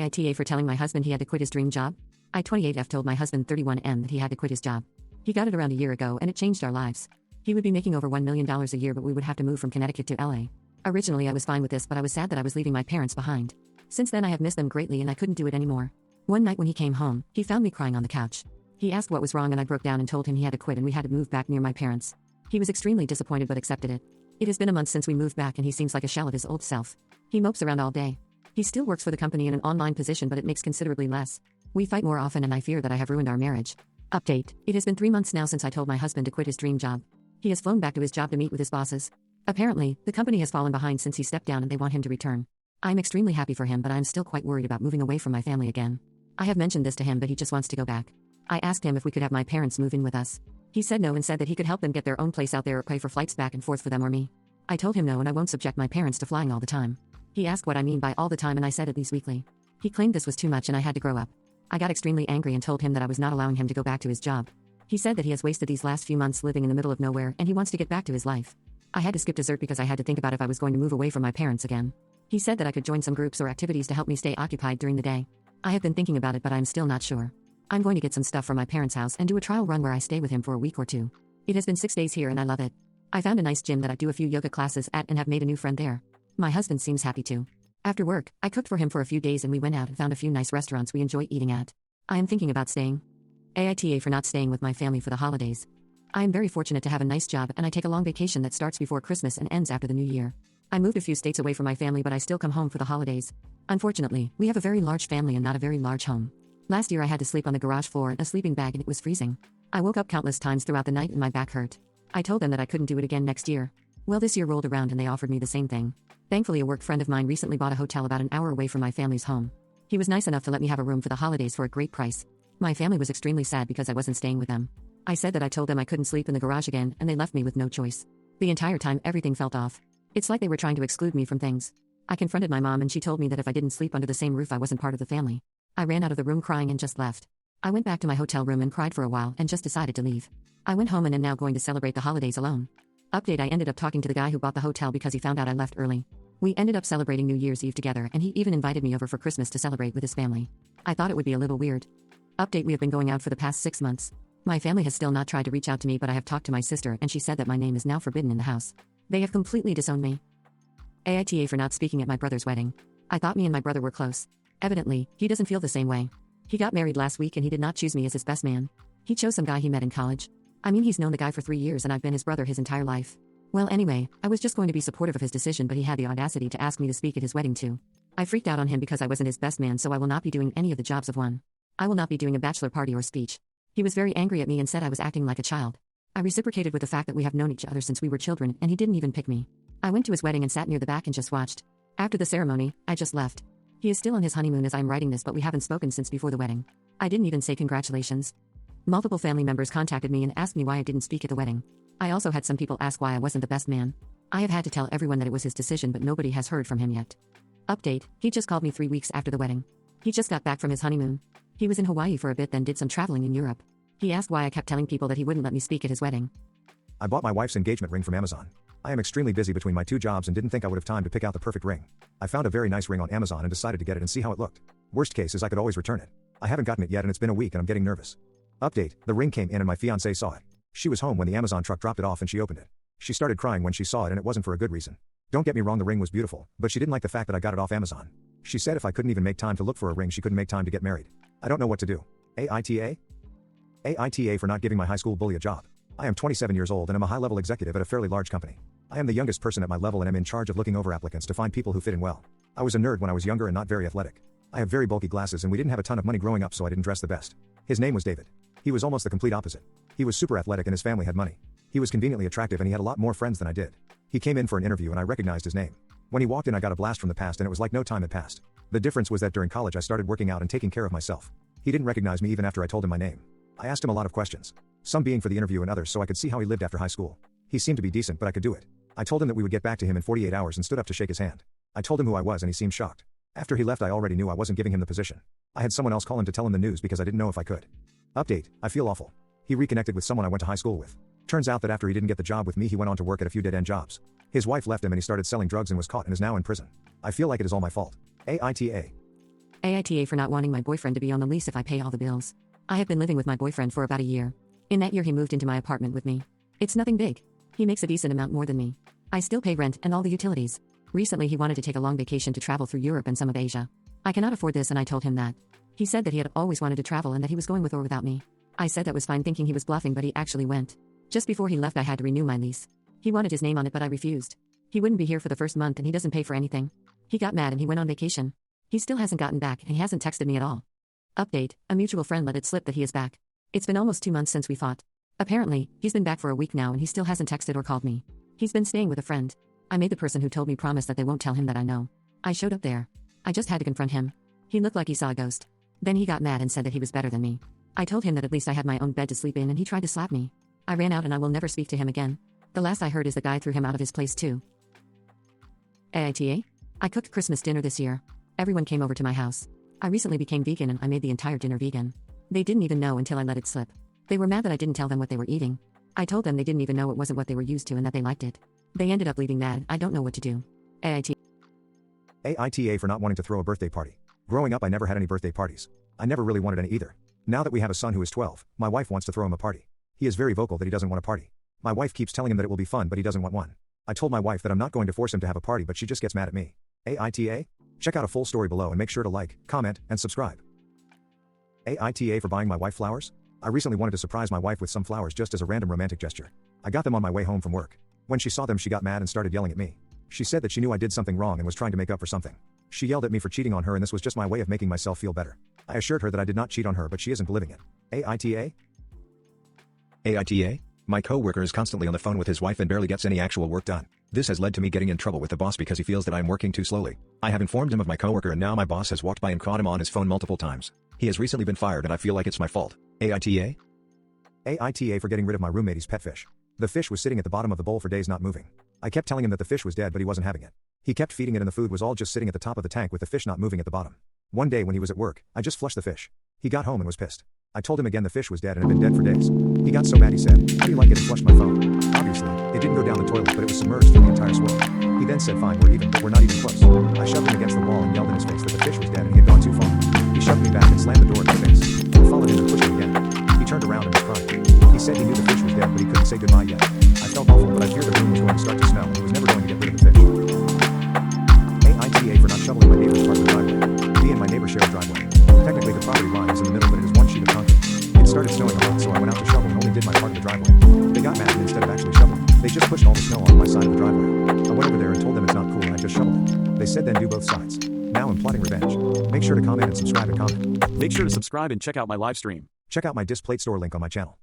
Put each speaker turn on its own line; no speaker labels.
AITA for telling my husband he had to quit his dream job. I 28F told my husband 31M that he had to quit his job. He got it around a year ago and it changed our lives. He would be making over $1 million a year, but we would have to move from Connecticut to LA. Originally I was fine with this, but I was sad that I was leaving my parents behind. Since then I have missed them greatly and I couldn't do it anymore. One night when he came home, he found me crying on the couch. He asked what was wrong and I broke down and told him he had to quit and we had to move back near my parents. He was extremely disappointed but accepted it. It has been a month since we moved back and he seems like a shell of his old self. He mopes around all day. He still works for the company in an online position, but it makes considerably less. We fight more often and I fear that I have ruined our marriage. Update. It has been 3 months now since I told my husband to quit his dream job. He has flown back to his job to meet with his bosses. Apparently, the company has fallen behind since he stepped down and they want him to return. I'm extremely happy for him, but I'm still quite worried about moving away from my family again. I have mentioned this to him, but he just wants to go back. I asked him if we could have my parents move in with us. He said no and said that he could help them get their own place out there or pay for flights back and forth for them or me. I told him no and I won't subject my parents to flying all the time. He asked what I mean by all the time and I said at least weekly. He claimed this was too much and I had to grow up. I got extremely angry and told him that I was not allowing him to go back to his job. He said that he has wasted these last few months living in the middle of nowhere and he wants to get back to his life. I had to skip dessert because I had to think about if I was going to move away from my parents again. He said that I could join some groups or activities to help me stay occupied during the day. I have been thinking about it, but I'm still not sure. I'm going to get some stuff from my parents' house and do a trial run where I stay with him for a week or two. It has been 6 days here and I love it. I found a nice gym that I do a few yoga classes at and have made a new friend there. My husband seems happy too. After work, I cooked for him for a few days and we went out and found a few nice restaurants we enjoy eating at. I am thinking about staying. AITA for not staying with my family for the holidays. I am very fortunate to have a nice job and I take a long vacation that starts before Christmas and ends after the New Year. I moved a few states away from my family, but I still come home for the holidays. Unfortunately, we have a very large family and not a very large home. Last year I had to sleep on the garage floor in a sleeping bag and it was freezing. I woke up countless times throughout the night and my back hurt. I told them that I couldn't do it again next year. Well, this year rolled around and they offered me the same thing. Thankfully, a work friend of mine recently bought a hotel about an hour away from my family's home. He was nice enough to let me have a room for the holidays for a great price. My family was extremely sad because I wasn't staying with them. I said that I told them I couldn't sleep in the garage again and they left me with no choice. The entire time everything felt off. It's like they were trying to exclude me from things. I confronted my mom and she told me that if I didn't sleep under the same roof I wasn't part of the family. I ran out of the room crying and just left. I went back to my hotel room and cried for a while and just decided to leave. I went home and am now going to celebrate the holidays alone. Update. I ended up talking to the guy who bought the hotel because he found out I left early. We ended up celebrating New Year's Eve together and he even invited me over for Christmas to celebrate with his family. I thought it would be a little weird. Update. We have been going out for the past 6 months. My family has still not tried to reach out to me, but I have talked to my sister and she said that my name is now forbidden in the house. They have completely disowned me. AITA for not speaking at my brother's wedding. I thought me and my brother were close. Evidently, he doesn't feel the same way. He got married last week and he did not choose me as his best man. He chose some guy he met in college. I mean, he's known the guy for 3 years and I've been his brother his entire life. Well, anyway, I was just going to be supportive of his decision, but he had the audacity to ask me to speak at his wedding too. I freaked out on him because I wasn't his best man, so I will not be doing any of the jobs of one. I will not be doing a bachelor party or speech. He was very angry at me and said I was acting like a child. I reciprocated with the fact that we have known each other since we were children and he didn't even pick me. I went to his wedding and sat near the back and just watched. After the ceremony, I just left. He is still on his honeymoon as I'm writing this, but we haven't spoken since before the wedding. I didn't even say congratulations. Multiple family members contacted me and asked me why I didn't speak at the wedding. I also had some people ask why I wasn't the best man. I have had to tell everyone that it was his decision, but nobody has heard from him yet. Update. He just called me 3 weeks after the wedding. He just got back from his honeymoon. He was in Hawaii for a bit, then did some traveling in Europe. He asked why I kept telling people that he wouldn't let me speak at his wedding.
I bought my wife's engagement ring from Amazon. I am extremely busy between my 2 jobs and didn't think I would have time to pick out the perfect ring. I found a very nice ring on Amazon and decided to get it and see how it looked. Worst case is I could always return it. I haven't gotten it yet and it's been a week and I'm getting nervous. Update. The ring came in and my fiancée saw it. She was home when the Amazon truck dropped it off and she opened it. She started crying when she saw it and it wasn't for a good reason. Don't get me wrong, the ring was beautiful, but she didn't like the fact that I got it off Amazon. She said if I couldn't even make time to look for a ring, she couldn't make time to get married. I don't know what to do. AITA? AITA for not giving my high school bully a job. I am 27 years old and am a high-level executive at a fairly large company. I am the youngest person at my level and am in charge of looking over applicants to find people who fit in well. I was a nerd when I was younger and not very athletic. I have very bulky glasses and we didn't have a ton of money growing up, so I didn't dress the best. His name was David. He was almost the complete opposite. He was super athletic and his family had money. He was conveniently attractive and he had a lot more friends than I did. He came in for an interview and I recognized his name. When he walked in, I got a blast from the past and it was like no time had passed. The difference was that during college I started working out and taking care of myself. He didn't recognize me even after I told him my name. I asked him a lot of questions, some being for the interview and others so I could see how he lived after high school. He seemed to be decent, but I could do it. I told him that we would get back to him in 48 hours and stood up to shake his hand. I told him who I was and he seemed shocked. After he left, I already knew I wasn't giving him the position. I had someone else call him to tell him the news because I didn't know if I could. Update. I feel awful. He reconnected with someone I went to high school with. Turns out that after he didn't get the job with me, he went on to work at a few dead-end jobs. His wife left him and he started selling drugs and was caught and is now in prison. I feel like it is all my fault. AITA.
AITA for not wanting my boyfriend to be on the lease if I pay all the bills. I have been living with my boyfriend for about a year. In that year, he moved into my apartment with me. It's nothing big. He makes a decent amount more than me. I still pay rent and all the utilities. Recently, he wanted to take a long vacation to travel through Europe and some of Asia. I cannot afford this, and I told him that. He said that he had always wanted to travel and that he was going with or without me. I said that was fine, thinking he was bluffing, but he actually went. Just before he left, I had to renew my lease. He wanted his name on it, but I refused. He wouldn't be here for the first month, and he doesn't pay for anything. He got mad and he went on vacation. He still hasn't gotten back, and he hasn't texted me at all. Update: a mutual friend let it slip that he is back. It's been almost 2 months since we fought. Apparently, he's been back for a week now and he still hasn't texted or called me. He's been staying with a friend. I made the person who told me promise that they won't tell him that I know. I showed up there. I just had to confront him. He looked like he saw a ghost. Then he got mad and said that he was better than me. I told him that at least I had my own bed to sleep in, and he tried to slap me. I ran out and I will never speak to him again. The last I heard is the guy threw him out of his place too. AITA? I cooked Christmas dinner this year. Everyone came over to my house. I recently became vegan and I made the entire dinner vegan. They didn't even know until I let it slip. They were mad that I didn't tell them what they were eating. I told them they didn't even know it wasn't what they were used to and that they liked it. They ended up leaving mad. I don't know what to do. AITA.
AITA for not wanting to throw a birthday party. Growing up, I never had any birthday parties. I never really wanted any either. Now that we have a son who is 12, my wife wants to throw him a party. He is very vocal that he doesn't want a party. My wife keeps telling him that it will be fun, but he doesn't want one. I told my wife that I'm not going to force him to have a party, but she just gets mad at me. AITA? Check out a full story below and make sure to like, comment, and subscribe. AITA for buying my wife flowers? I recently wanted to surprise my wife with some flowers just as a random romantic gesture. I got them on my way home from work. When she saw them, she got mad and started yelling at me. She said that she knew I did something wrong and was trying to make up for something. She yelled at me for cheating on her, and this was just my way of making myself feel better. I assured her that I did not cheat on her, but she isn't believing it. AITA?
AITA? My coworker is constantly on the phone with his wife and barely gets any actual work done. This has led to me getting in trouble with the boss because he feels that I am working too slowly. I have informed him of my coworker, and now my boss has walked by and caught him on his phone multiple times. He has recently been fired and I feel like it's my fault. AITA?
AITA for getting rid of my roommate's pet fish. The fish was sitting at the bottom of the bowl for days not moving. I kept telling him that the fish was dead, but he wasn't having it. He kept feeding it and the food was all just sitting at the top of the tank with the fish not moving at the bottom. One day when he was at work, I just flushed the fish. He got home and was pissed. I told him again the fish was dead and had been dead for days. He got so mad he said, "How do you like it?" and flushed my phone. Obviously, it didn't go down the toilet, but it was submerged through the entire swirl. He then said, "Fine, we're even, but we're not even close." I shoved him against the wall and yelled in his face that the fish was dead and he had gone too far. He shoved me back and slammed the door in my face. I followed him and pushed him again. He turned around and was crying. He said he knew the fish was dead, but he couldn't say goodbye yet. I felt awful, but I feared the room was going to start to smell and he was never going to get rid of the fish. AITA for not shoveling my neighbor's part of the driveway. Me and my neighbor share a driveway. Technically the property line is in the middle, but it is one sheet of concrete. It started snowing a lot, so I went out to shovel and only did my part of the driveway. They got mad, and instead of actually shoveling, they just pushed all the snow on my side of the driveway. I went over there and told them it's not cool and I just shoveled it. They said then do both sides. Now I'm plotting revenge. Make sure to comment and subscribe and comment.
Make sure to subscribe and check out my live stream.
Check out my Displate store link on my channel.